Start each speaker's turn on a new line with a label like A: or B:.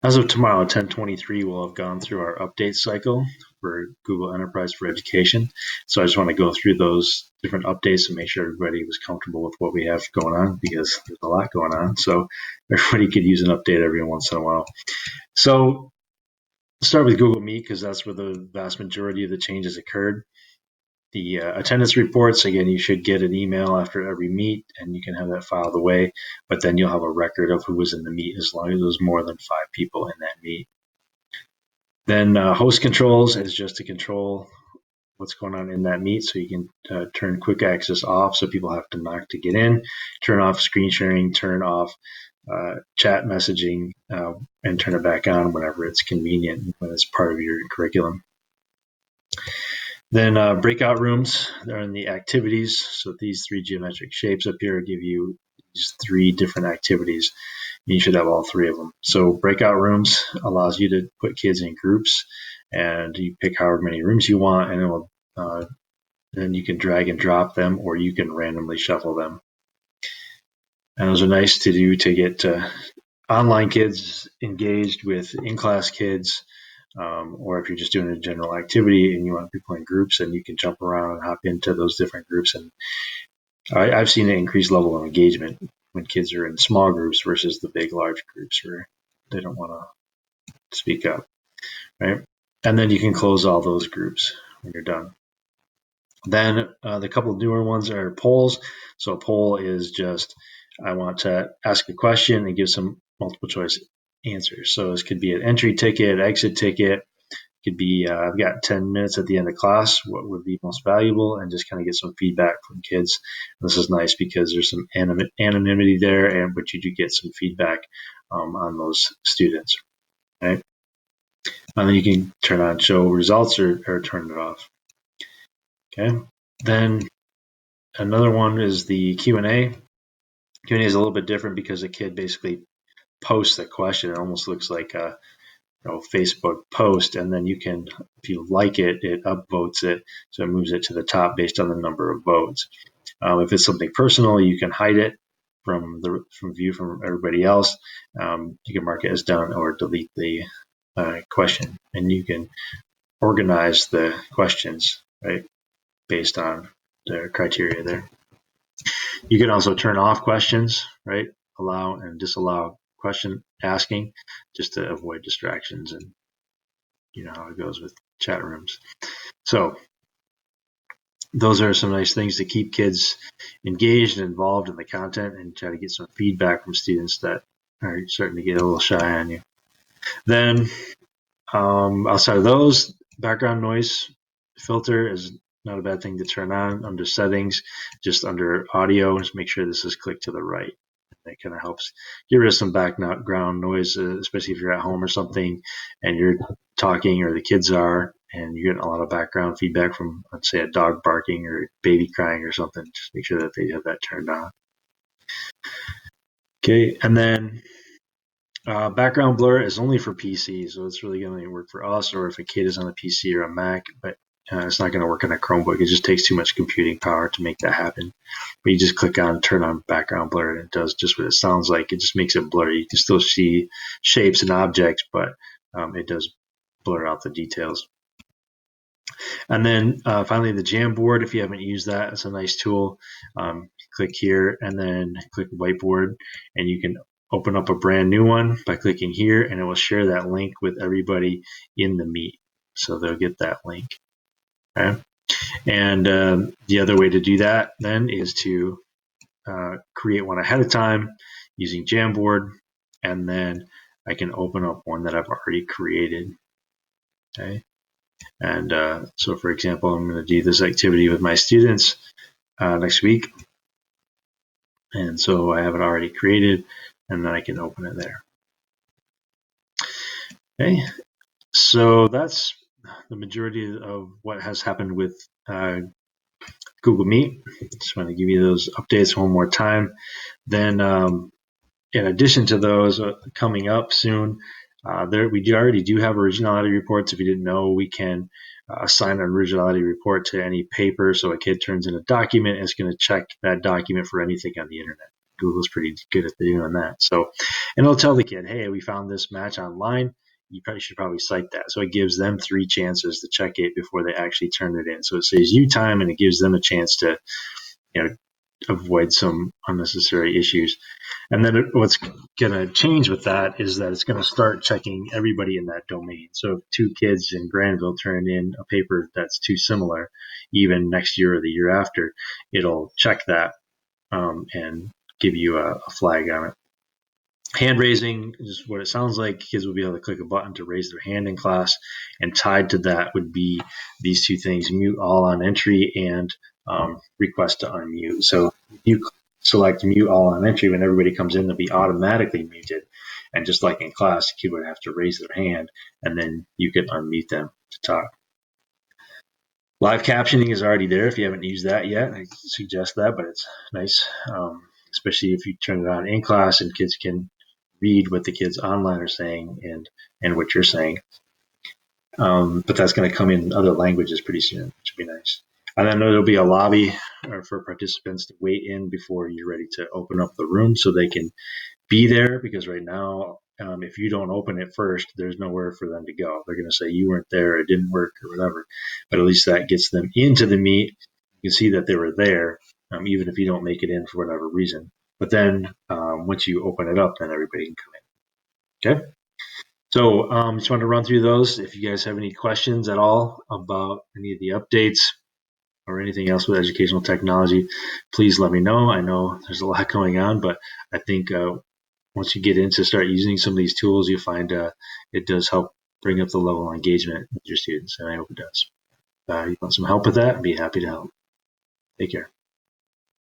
A: As of tomorrow, 10/23, we'll have gone through our update cycle for Google Enterprise for Education. So I just want to go through those different updates and make sure everybody was comfortable with what we have going on, because there's a lot going on. So everybody could use an update every once in a while. So let's start with Google Meet, because that's where the vast majority of the changes occurred. The attendance reports, again, you should get an email after every meet, and you can have that filed away, but then you'll have a record of who was in the meet as long as there's more than 5 people in that meet. Then host controls is just to control what's going on in that meet, so you can turn quick access off so people have to knock to get in, turn off screen sharing, turn off chat messaging, and turn it back on whenever it's convenient, when it's part of your curriculum. Then breakout rooms are in the activities. So these 3 geometric shapes up here give you these 3 different activities. You should have all 3 of them. So breakout rooms allows you to put kids in groups, and you pick however many rooms you want, and it will, then you can drag and drop them, or you can randomly shuffle them. And those are nice to do to get online kids engaged with in-class kids. Or if you're just doing a general activity and you want people in groups, and you can jump around and hop into those different groups. And I've seen an increased level of engagement when kids are in small groups versus the big, large groups where they don't want to speak up, right? And then you can close all those groups when you're done. Then the couple of newer ones are polls. So a poll is just, I want to ask a question and give some multiple choice answers. So this could be an entry ticket, exit ticket. It could be, I've got 10 minutes at the end of class, what would be most valuable, and just kind of get some feedback from kids. This is nice because there's some anonymity there, but you do get some feedback on those students, right? And then you can turn on show results or turn it off. Okay. Then another one is the Q&A. Q&A is a little bit different because a kid basically posts a question. It almost looks like a Facebook post, and then you can, if you like it, it upvotes it, so it moves it to the top based on the number of votes. If it's something personal, you can hide it from view from everybody else. You can mark it as done or delete the question, and you can organize the questions, right, based on the criteria there. You can also turn off questions, right? Allow and disallow question asking, just to avoid distractions, and you know how it goes with chat rooms. So those are some nice things to keep kids engaged and involved in the content, and try to get some feedback from students that are starting to get a little shy on you. Then outside of those, background noise filter is not a bad thing to turn on under settings, just under audio. Just make sure this is clicked to the right. That kind of helps get rid of some background noise, especially if you're at home or something and you're talking, or the kids are, and you're getting a lot of background feedback from, let's say, a dog barking or a baby crying or something. Just make sure that they have that turned on. Okay, and then background blur is only for PC, so it's really going to work for us, or if a kid is on a PC or a Mac, but it's not going to work on a Chromebook. It just takes too much computing power to make that happen. But you just click on turn on background blur, and it does just what it sounds like. It just makes it blurry. You can still see shapes and objects, but it does blur out the details. And then finally, the Jamboard. If you haven't used that, it's a nice tool. Click here and then click whiteboard, and you can open up a brand new one by clicking here, and it will share that link with everybody in the meet. So they'll get that link. Okay. And the other way to do that then is to create one ahead of time using Jamboard, and then I can open up one that I've already created. Okay. And so, for example, I'm going to do this activity with my students next week. And so I have it already created, and then I can open it there. Okay. So that's the majority of what has happened with Google Meet. Just want to give you those updates one more time. Then in addition to those coming up soon, we already do have originality reports. If you didn't know, we can assign an originality report to any paper. So a kid turns in a document, and it's going to check that document for anything on the internet. Google's pretty good at doing that. So, and it'll tell the kid, hey, we found this match online. You should probably cite that. So it gives them 3 chances to check it before they actually turn it in. So it saves you time and it gives them a chance to, avoid some unnecessary issues. And then what's going to change with that is that it's going to start checking everybody in that domain. So if 2 kids in Granville turn in a paper that's too similar, even next year or the year after, it'll check that and give you a flag on it. Hand raising is what it sounds like. Kids will be able to click a button to raise their hand in class, and tied to that would be these 2 things: mute all on entry and request to unmute. So if you select mute all on entry, when everybody comes in, they'll be automatically muted. And just like in class, the kid would have to raise their hand, and then you can unmute them to talk. Live captioning is already there. If you haven't used that yet, I suggest that, but it's nice, especially if you turn it on in class and kids can read what the kids online are saying and what you're saying. But that's going to come in other languages pretty soon, which would be nice. And then there'll be a lobby for participants to wait in before you're ready to open up the room so they can be there, because right now, if you don't open it first, there's nowhere for them to go. They're going to say you weren't there, it didn't work, or whatever. But at least that gets them into the meet. You can see that they were there, even if you don't make it in for whatever reason. But then once you open it up, then everybody can come in. Okay? So just wanted to run through those. If you guys have any questions at all about any of the updates or anything else with educational technology, please let me know. I know there's a lot going on, but I think once you get into start using some of these tools, you find it does help bring up the level of engagement with your students, and I hope it does. You want some help with that? I'd be happy to help. Take care.